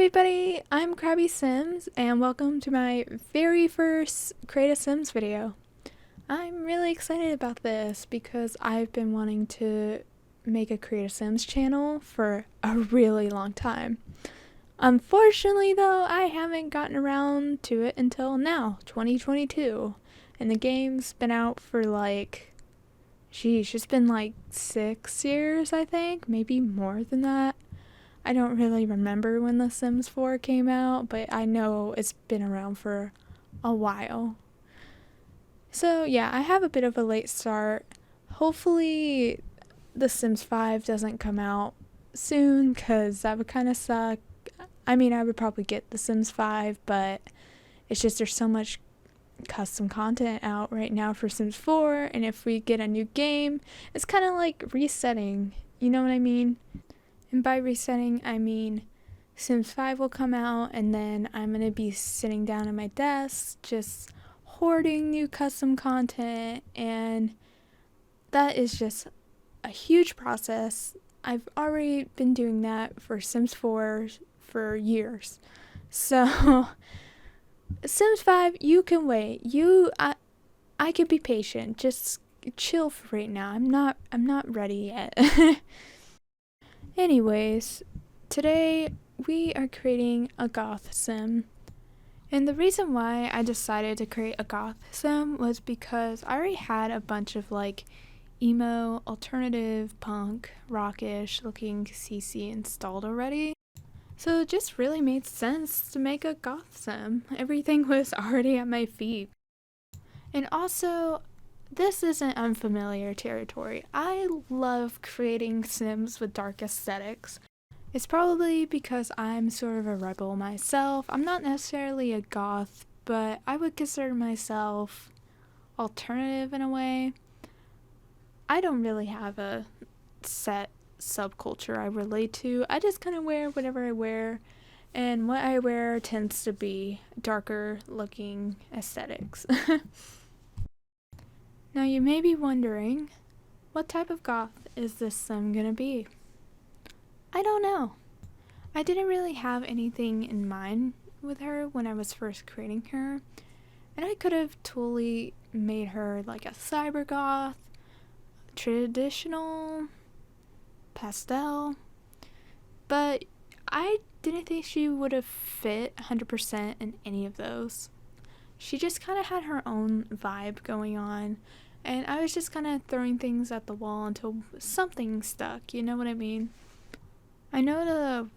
everybody, I'm Krabby Sims and welcome to my very first Create a Sims video. I'm really excited about this because I've been wanting to make a Create a Sims channel for a really long time. Unfortunately though, I haven't gotten around to it until now, 2022. And the game's been out for it's been like 6 years I think, maybe more than that. I don't really remember when The Sims 4 came out, but I know it's been around for a while. So yeah, I have a bit of a late start. Hopefully The Sims 5 doesn't come out soon, because that would kind of suck. I mean, I would probably get The Sims 5, but it's just there's so much custom content out right now for Sims 4, and if we get a new game, it's kind of like resetting, you know what I mean? And by resetting, I mean Sims 5 will come out, and then I'm going to be sitting down at my desk just hoarding new custom content, and that is just a huge process. I've already been doing that for Sims 4 for years. So Sims 5, you can wait. I can be patient. Just chill for right now. I'm not ready yet. Anyways, today we are creating a goth sim. And the reason why I decided to create a goth sim was because I already had a bunch of emo, alternative, punk, rockish looking CC installed already. So it just really made sense to make a goth sim. Everything was already at my feet. And also, this isn't unfamiliar territory. I love creating Sims with dark aesthetics. It's probably because I'm sort of a rebel myself. I'm not necessarily a goth, but I would consider myself alternative in a way. I don't really have a set subculture I relate to. I just kind of wear whatever I wear, and what I wear tends to be darker looking aesthetics. Now you may be wondering, what type of goth is this sim gonna be? I don't know. I didn't really have anything in mind with her when I was first creating her, and I could have totally made her like a cyber goth, traditional, pastel, but I didn't think she would have fit 100% in any of those. She just kind of had her own vibe going on, and I was just kind of throwing things at the wall until something stuck, you know what I mean? I know the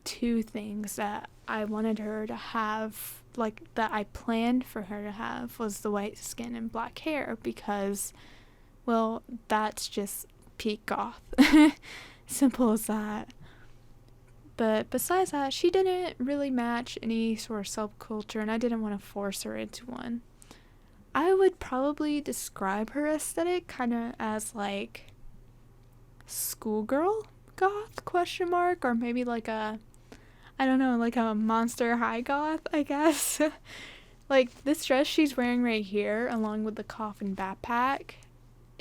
two things that I wanted her to have, that I planned for her to have, was the white skin and black hair, because, well, that's just peak goth. Simple as that. But besides that, she didn't really match any sort of subculture, and I didn't want to force her into one. I would probably describe her aesthetic kind of as schoolgirl goth question mark, or maybe a Monster High goth, I guess. This dress she's wearing right here, along with the coffin backpack,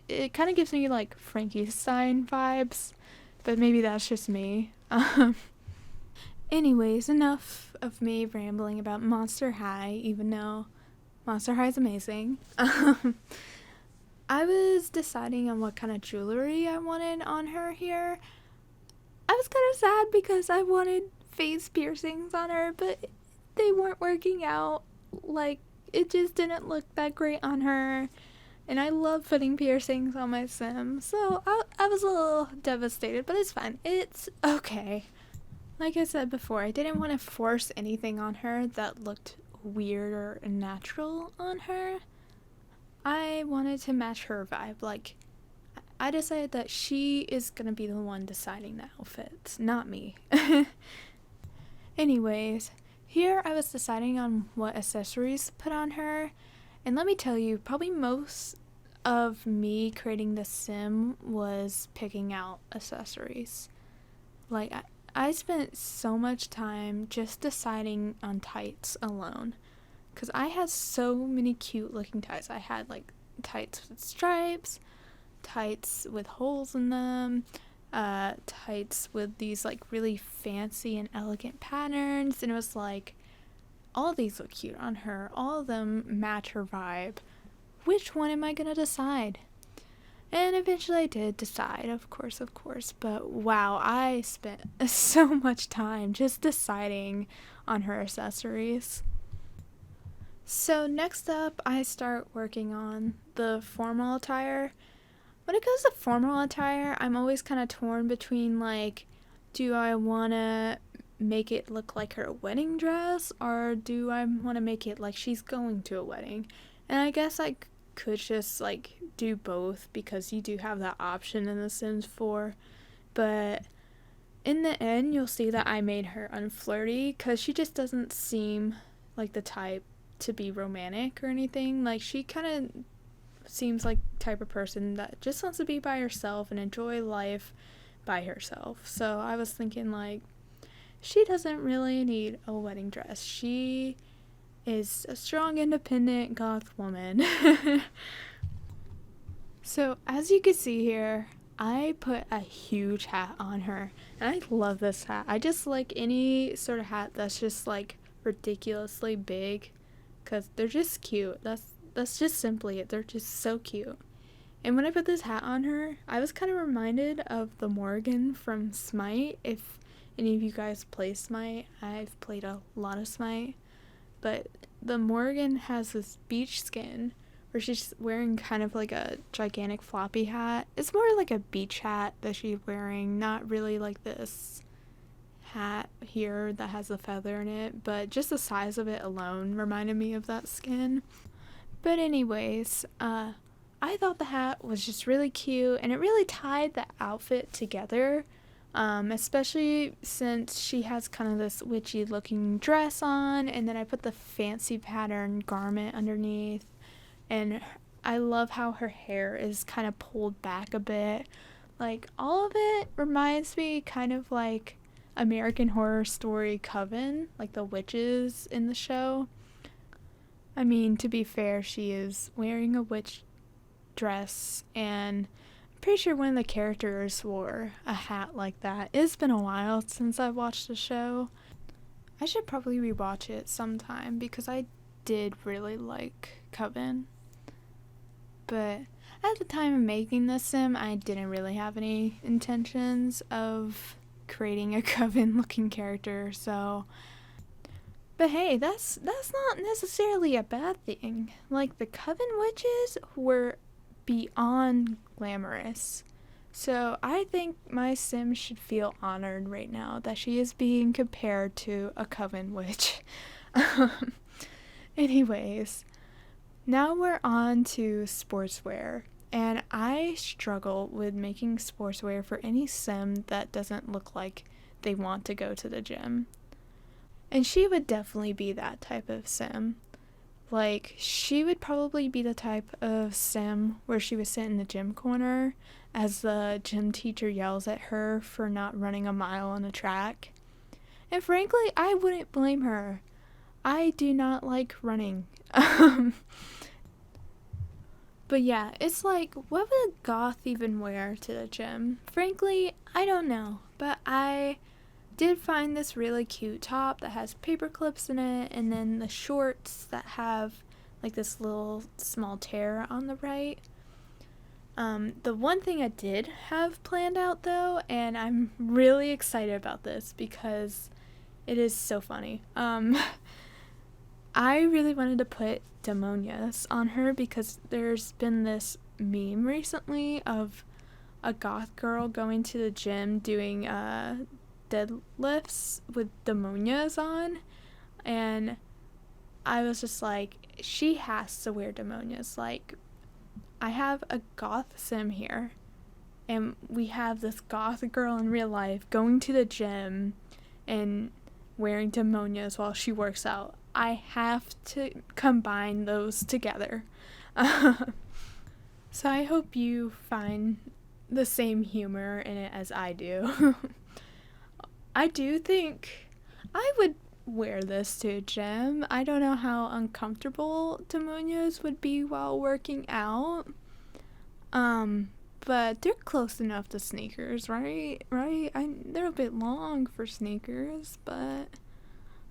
it kind of gives me Frankenstein vibes, but maybe that's just me. Anyways, enough of me rambling about Monster High, even though Monster High is amazing. I was deciding on what kind of jewelry I wanted on her here. I was kind of sad because I wanted face piercings on her, but they weren't working out. It just didn't look that great on her. And I love putting piercings on my Sim, so I was a little devastated, but it's fine. It's okay. Like I said before, I didn't want to force anything on her that looked weird or unnatural on her. I wanted to match her vibe. I decided that she is gonna be the one deciding the outfits, not me. Anyways, here I was deciding on what accessories to put on her, and let me tell you, probably most of me creating the sim was picking out accessories. I spent so much time just deciding on tights alone, because I had so many cute looking tights. I had tights with stripes, tights with holes in them, tights with these like really fancy and elegant patterns, and it was like, all these look cute on her, all of them match her vibe. Which one am I gonna decide? And eventually I did decide, of course, but wow, I spent so much time just deciding on her accessories. So next up, I start working on the formal attire. When it comes to formal attire, I'm always kind of torn between like, do I want to make it look like her wedding dress, or do I want to make it like she's going to a wedding? And I guess I could just like do both, because you do have that option in The Sims 4, but in the end you'll see that I made her unflirty, because she just doesn't seem like the type to be romantic or anything. Like, she kind of seems like the type of person that just wants to be by herself and enjoy life by herself. So I was thinking, like, she doesn't really need a wedding dress. She is a strong, independent goth woman. So as you can see here, I put a huge hat on her, and I love this hat. I just like any sort of hat that's just like ridiculously big, because they're just cute. That's just simply it. They're just so cute. And when I put this hat on her, I was kind of reminded of the Morgan from Smite. If any of you guys play Smite, I've played a lot of Smite, but the Morgan has this beach skin where she's wearing kind of like a gigantic floppy hat. It's more like a beach hat that she's wearing, not really like this hat here that has a feather in it, but just the size of it alone reminded me of that skin. But anyways, I thought the hat was just really cute, and it really tied the outfit together, especially since she has kind of this witchy looking dress on, and then I put the fancy pattern garment underneath, and I love how her hair is kind of pulled back a bit. Like, all of it reminds me kind of like American Horror Story Coven, like the witches in the show. I mean, to be fair, she is wearing a witch dress, and I'm pretty sure one of the characters wore a hat like that. It's been a while since I watched the show. I should probably rewatch it sometime, because I did really like Coven. But at the time of making this sim, I didn't really have any intentions of creating a Coven looking character, so. But hey, that's not necessarily a bad thing. Like, the Coven witches were beyond glamorous. So I think my sim should feel honored right now that she is being compared to a Coven witch. Anyways, now we're on to sportswear. And I struggle with making sportswear for any sim that doesn't look like they want to go to the gym. And she would definitely be that type of sim. Like, she would probably be the type of sim where she would sit in the gym corner as the gym teacher yells at her for not running a mile on the track. And frankly, I wouldn't blame her. I do not like running. But yeah, it's like, what would a goth even wear to the gym? Frankly, I don't know. But I did find this really cute top that has paper clips in it, and then the shorts that have like this little small tear on the right. The one thing I did have planned out though, and I'm really excited about this because it is so funny. I really wanted to put demonias on her, because there's been this meme recently of a goth girl going to the gym doing deadlifts with demonias on, and I was just like, she has to wear demonias. Like, I have a goth sim here, and we have this goth girl in real life going to the gym and wearing demonias while she works out. I have to combine those together. So I hope you find the same humor in it as I do. I do think I would wear this to a gym. I don't know how uncomfortable demonias would be while working out. but they're close enough to sneakers, right? They're a bit long for sneakers, but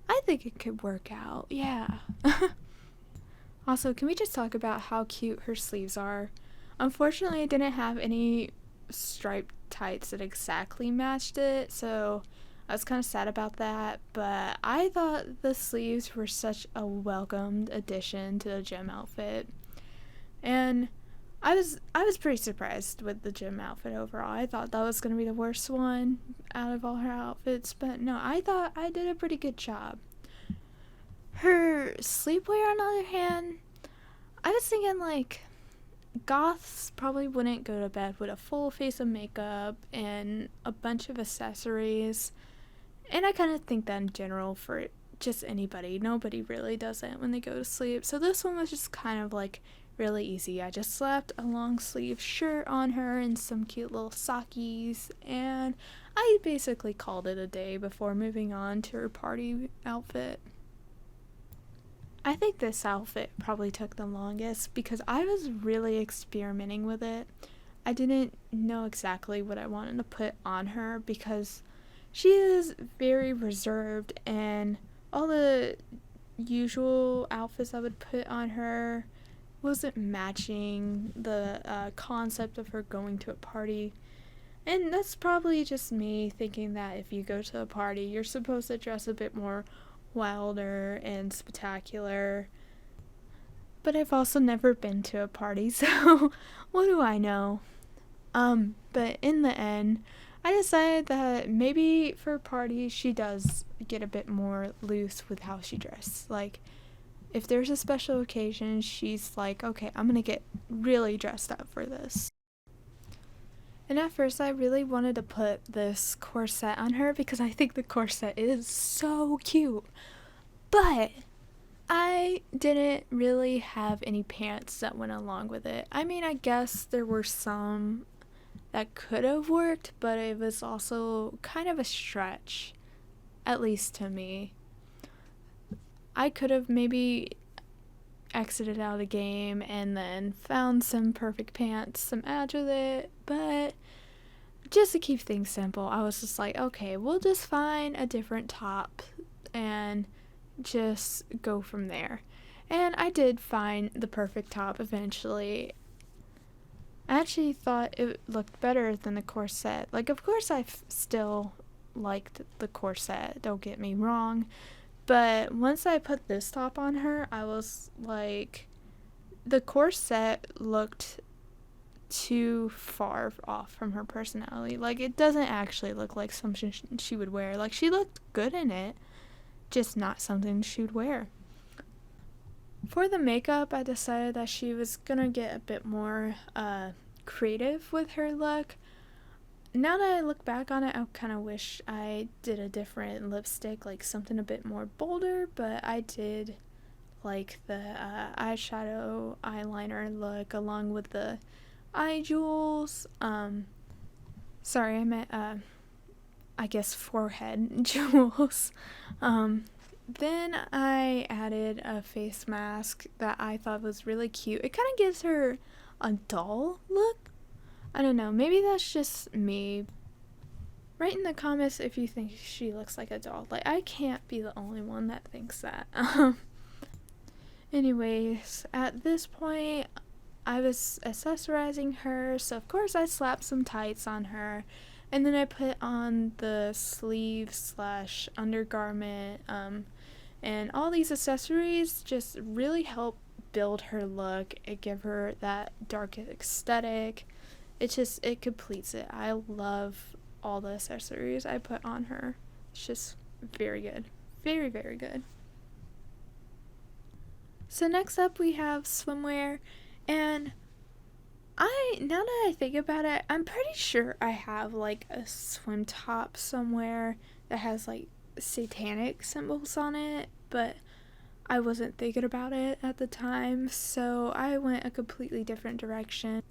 I think it could work out, yeah. Also, can we just talk about how cute her sleeves are? Unfortunately, I didn't have any striped tights that exactly matched it, so I was kind of sad about that, but I thought the sleeves were such a welcomed addition to the gym outfit. And I was pretty surprised with the gym outfit overall. I thought that was going to be the worst one out of all her outfits, but no, I thought I did a pretty good job. Her sleepwear, on the other hand, I was thinking like goths probably wouldn't go to bed with a full face of makeup and a bunch of accessories. And I kind of think that in general for just anybody. Nobody really does it when they go to sleep. So this one was just kind of like really easy. I just slapped a long sleeve shirt on her and some cute little sockies, and I basically called it a day before moving on to her party outfit. I think this outfit probably took the longest because I was really experimenting with it. I didn't know exactly what I wanted to put on her because she is very reserved, and all the usual outfits I would put on her wasn't matching the concept of her going to a party. And that's probably just me thinking that if you go to a party, you're supposed to dress a bit more wilder and spectacular. But I've also never been to a party, so what do I know? But in the end, I decided that maybe for a party, she does get a bit more loose with how she dresses. Like, if there's a special occasion, she's like, okay, I'm gonna get really dressed up for this. And at first, I really wanted to put this corset on her because I think the corset is so cute. But I didn't really have any pants that went along with it. I mean, I guess there were some that could have worked, but it was also kind of a stretch, at least to me. I could have maybe exited out of the game and then found some perfect pants to match with it, but just to keep things simple, I was just like, okay, we'll just find a different top and just go from there. And I did find the perfect top eventually. I actually thought it looked better than the corset. Like, of course I still liked the corset, don't get me wrong, but once I put this top on her, I was like, the corset looked too far off from her personality. Like, it doesn't actually look like something she would wear. Like, she looked good in it, just not something she would wear. For the makeup, I decided that she was gonna get a bit more creative with her look. Now that I look back on it, I kind of wish I did a different lipstick, like something a bit more bolder, but I did like the eyeshadow eyeliner look along with the eye jewels. Sorry, I meant I guess forehead jewels. Then I added a face mask that I thought was really cute. It kind of gives her a doll look. I don't know, maybe that's just me. Write in the comments if you think she looks like a doll. Like, I can't be the only one that thinks that. Anyways, at this point, I was accessorizing her, so of course I slapped some tights on her, and then I put on the sleeve slash undergarment, and all these accessories just really help build her look and give her that dark aesthetic. It completes it. I love all the accessories I put on her. It's just very good. Very, very good. So next up we have swimwear, and now that I think about it, I'm pretty sure I have like a swim top somewhere that has like satanic symbols on it, but I wasn't thinking about it at the time, so I went a completely different direction.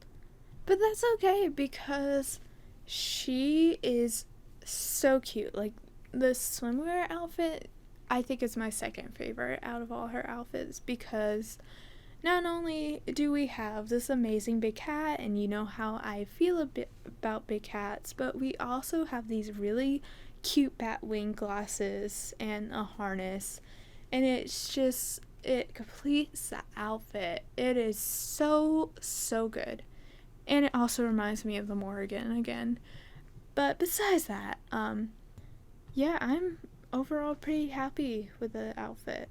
But that's okay because she is so cute. Like, the swimwear outfit, I think, is my second favorite out of all her outfits because not only do we have this amazing big cat, and you know how I feel a bit about big cats, but we also have these really cute bat wing glasses and a harness, and it's just, it completes the outfit. It is so good, and it also reminds me of the Morrigan again. But besides that, yeah, I'm overall pretty happy with the outfit.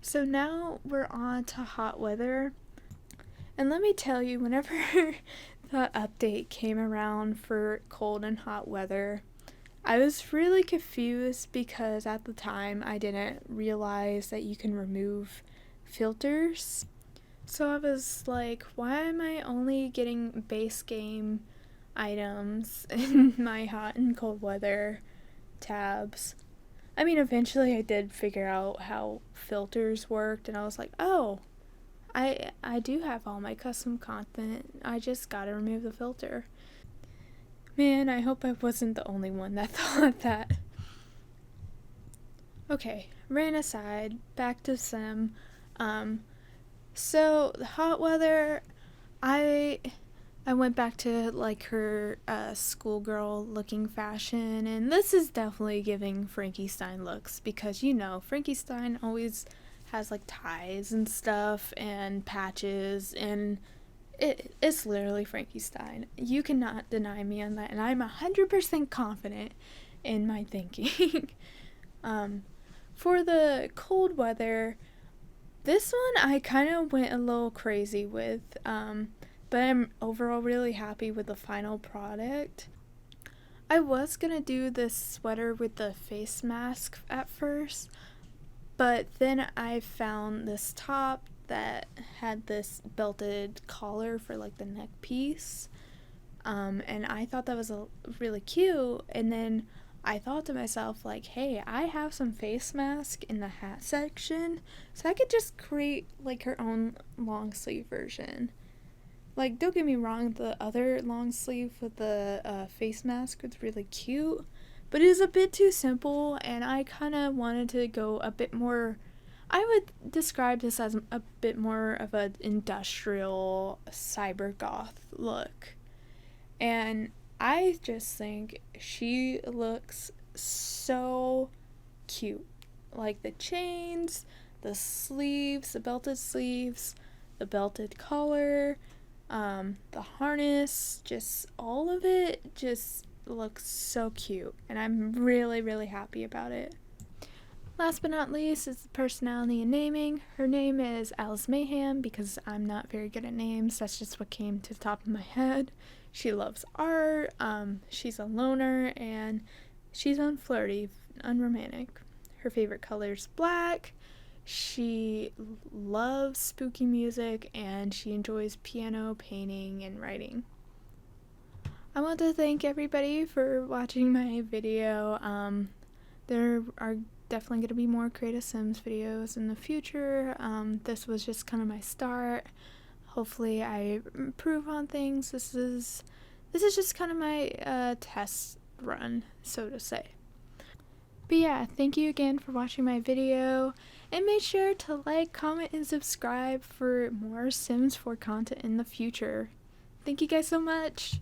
So now we're on to hot weather. And let me tell you, whenever the update came around for cold and hot weather, I was really confused because at the time I didn't realize that you can remove filters. So I was like, why am I only getting base game items in my hot and cold weather tabs? I mean, eventually I did figure out how filters worked, and I was like, oh, I do have all my custom content. I just gotta remove the filter. Man, I hope I wasn't the only one that thought that. Okay, rant aside, back to Sim. So the hot weather, I went back to like her schoolgirl looking fashion, and this is definitely giving Frankie Stein looks, because you know Frankie Stein always has like ties and stuff and patches, and it's literally Frankie Stein. You cannot deny me on that, and I'm 100% confident in my thinking. For the cold weather, this one I kind of went a little crazy with, but I'm overall really happy with the final product. I was gonna do this sweater with the face mask at first, but then I found this top that had this belted collar for like the neck piece, and I thought that was really cute. And then I thought to myself, like, hey, I have some face mask in the hat section, so I could just create like her own long sleeve version. Like, don't get me wrong, the other long sleeve with the face mask was really cute, but it was a bit too simple, and I kind of wanted to go a bit more. I would describe this as a bit more of an industrial cyber goth look. And I just think she looks so cute. Like the chains, the sleeves, the belted collar, the harness, just all of it just looks so cute, and I'm really happy about it. Last but not least is the personality and naming. Her name is Alice Mayhem because I'm not very good at names. That's just what came to the top of my head. She loves art, she's a loner, and she's unflirty, unromantic. Her favorite color is black. She loves spooky music, and she enjoys piano, painting, and writing. I want to thank everybody for watching my video. There are definitely going to be more Create a Sims videos in the future. This was just kind of my start. Hopefully I improve on things. This is just kind of my test run, so to say. But yeah, thank you again for watching my video, and make sure to like, comment, and subscribe for more Sims 4 content in the future. Thank you guys so much!